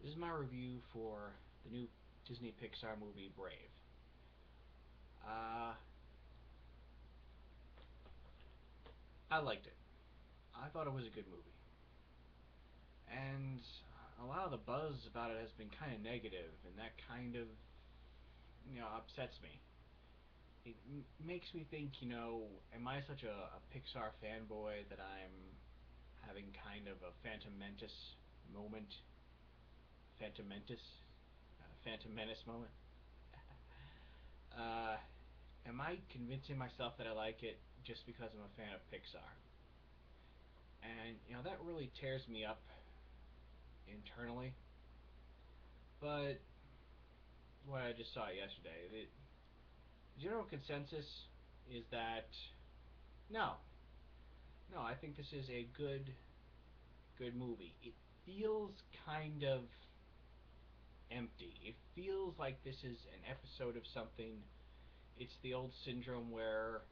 This is my review for the new Disney Pixar movie Brave. Uh, I liked it. I thought it was a good movie. And a lot of the buzz about it has been kind of negative, and that kind of, upsets me. It makes me think, am I such a Pixar fanboy that I'm having kind of a Phantom Menace moment? Phantom Menace? Phantom Menace moment? Uh, am I convincing myself that I like it just because I'm a fan of Pixar? And that really tears me up internally. But what I just saw yesterday, the general consensus is that no, no, I think this is a good movie. It feels kind of empty. It feels like this is an episode of something. It's the old syndrome where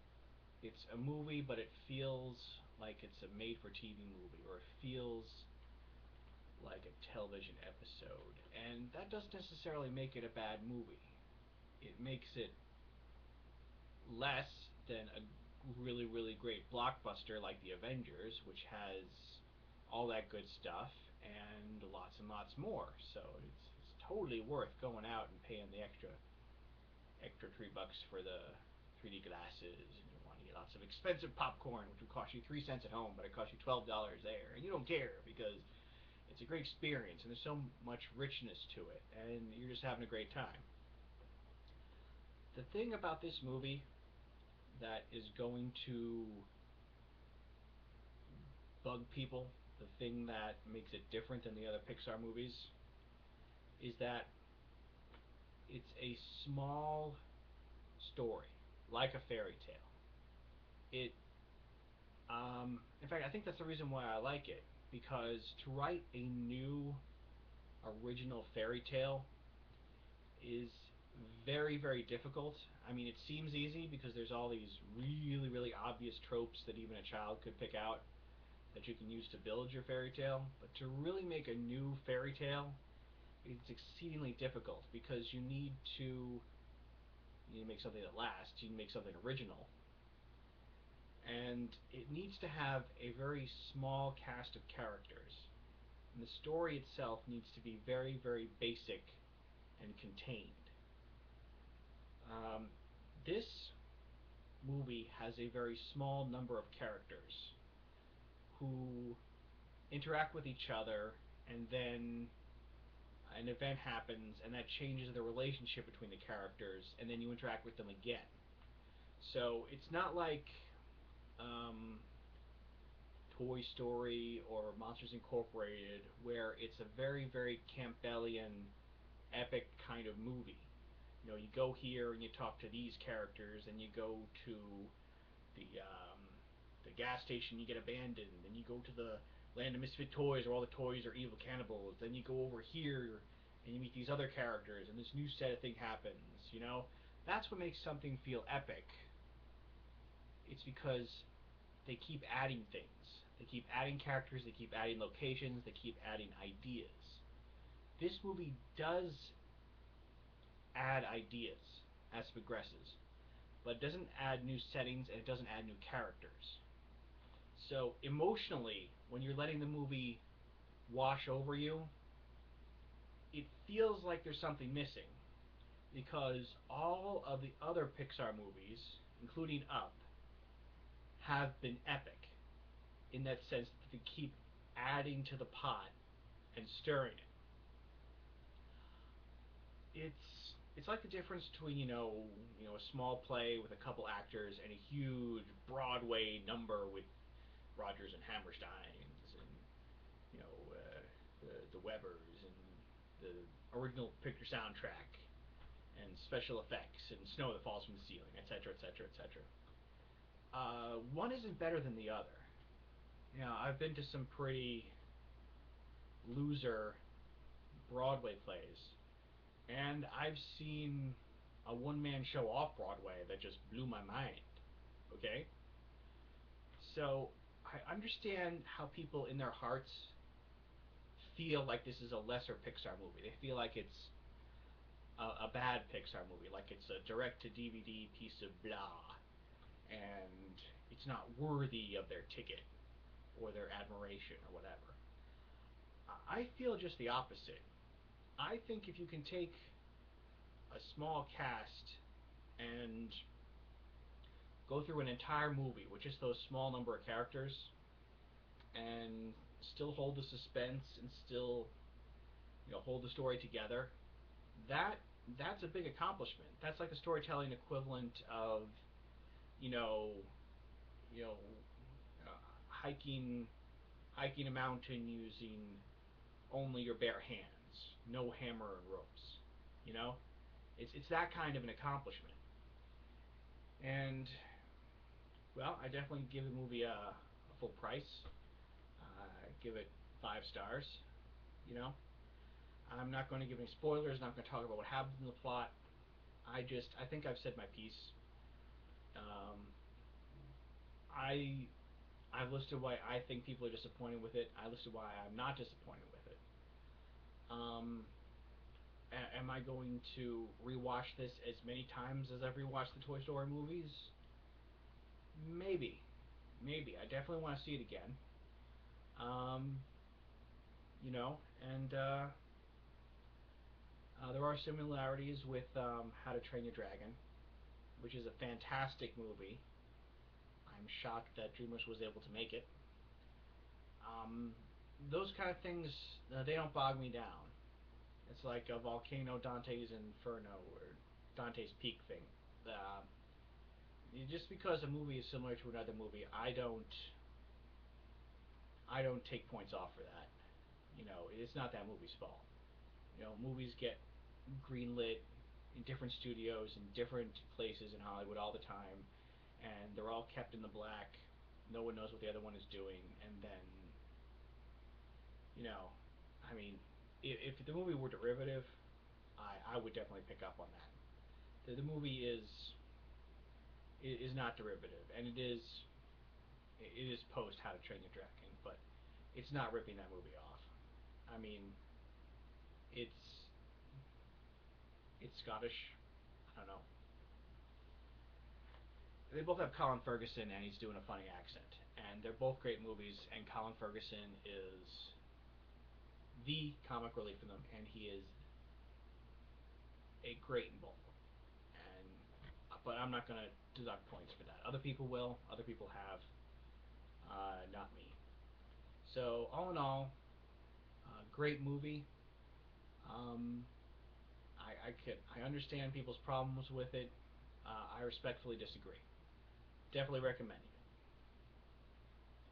it's a movie, but it feels like it's a made-for-TV movie, or it feels like a television episode. And that doesn't necessarily make it a bad movie. It makes it less than a really, really great blockbuster like The Avengers, which has all that good stuff and lots more. So it's totally worth going out and paying the extra $3 for the 3D glasses, and you want to get lots of expensive popcorn, which would cost you 3 cents at home, but it costs you $12 there, and you don't care because it's a great experience and there's so much richness to it, and you're just having a great time. The thing about this movie that is going to bug people, the thing that makes it different than the other Pixar movies, is that it's a small story, like a fairy tale. It, in fact, I think that's the reason why I like it, because to write a new original fairy tale is very, very difficult. I mean, it seems easy because there's all these really, really obvious tropes that even a child could pick out that you can use to build your fairy tale. But to really make a new fairy tale, it's exceedingly difficult because you need to make something that lasts. You need to make something original, and it needs to have a very small cast of characters. And the story itself needs to be very, very basic and contained. Um, this movie has a very small number of characters who interact with each other, and then an event happens, and that changes the relationship between the characters, and then you interact with them again. So it's not like um, Toy Story or Monsters Incorporated, where it's a very, very Campbellian, epic kind of movie. You go here and you talk to these characters, and you go to the the gas station, you get abandoned, and you go to the land of misfit toys where all the toys are evil cannibals. Then you go over here and you meet these other characters, and this new set of thing happens. That's what makes something feel epic. It's because they keep adding things. They keep adding characters, they keep adding locations, they keep adding ideas. This movie does add ideas as it progresses, but it doesn't add new settings and it doesn't add new characters. So emotionally, when you're letting the movie wash over you, it feels like there's something missing because all of the other Pixar movies, including Up, have been epic in that sense that they keep adding to the pot and stirring it. It's like the difference between a small play with a couple actors and a huge Broadway number with Rodgers and Hammersteins and the Webbers and the original picture soundtrack and special effects and snow that falls from the ceiling, etc., etc., etc. One isn't better than the other. I've been to some pretty loser Broadway plays, and I've seen a one-man show off Broadway that just blew my mind. Okay? So I understand how people in their hearts feel like this is a lesser Pixar movie. They feel like it's a bad Pixar movie, like it's a direct to DVD piece of blah, and it's not worthy of their ticket or their admiration or whatever. I feel just the opposite. I think if you can take a small cast and go through an entire movie with just those small number of characters and still hold the suspense and still hold the story together, that that's a big accomplishment. That's like the storytelling equivalent of you know you know hiking a mountain using only your bare hands, no hammer and ropes. You know, it's that kind of an accomplishment. And well, I definitely give the movie a full price. Give it 5 stars. You know, I'm not going to give any spoilers. I'm not going to talk about what happens in the plot. I think I've said my piece. Um, I I've listed why I think people are disappointed with it. I listed why I'm not disappointed with it. Um, am I going to rewatch this as many times as I've rewatched the Toy Story movies? Maybe, maybe. I definitely want to see it again. Um, and there are similarities with How to Train Your Dragon, which is a fantastic movie. I'm shocked that DreamWorks was able to make it. Um, those kind of things, they don't bog me down. It's like a Volcano, Dante's Inferno, or Dante's Peak thing. Uh, just because a movie is similar to another movie, I don't take points off for that. It's not that movie's fault. Movies get greenlit in different studios in different places in Hollywood all the time, and they're all kept in the black. No one knows what the other one is doing, and then you know, I mean, if the movie were derivative, I would definitely pick up on that. The movie is not derivative, and it is post How to Train Your Dragon, but it's not ripping that movie off. I mean, it's it's Scottish. I don't know. They both have Colin Ferguson, and he's doing a funny accent, and they're both great movies. And Colin Ferguson is the comic relief in them, and he is a great in both of them. And but I'm not gonna deduct points for that. Other people will. Other people have. Not me. So all in all, great movie. Um, I understand people's problems with it. I respectfully disagree. Definitely recommending it.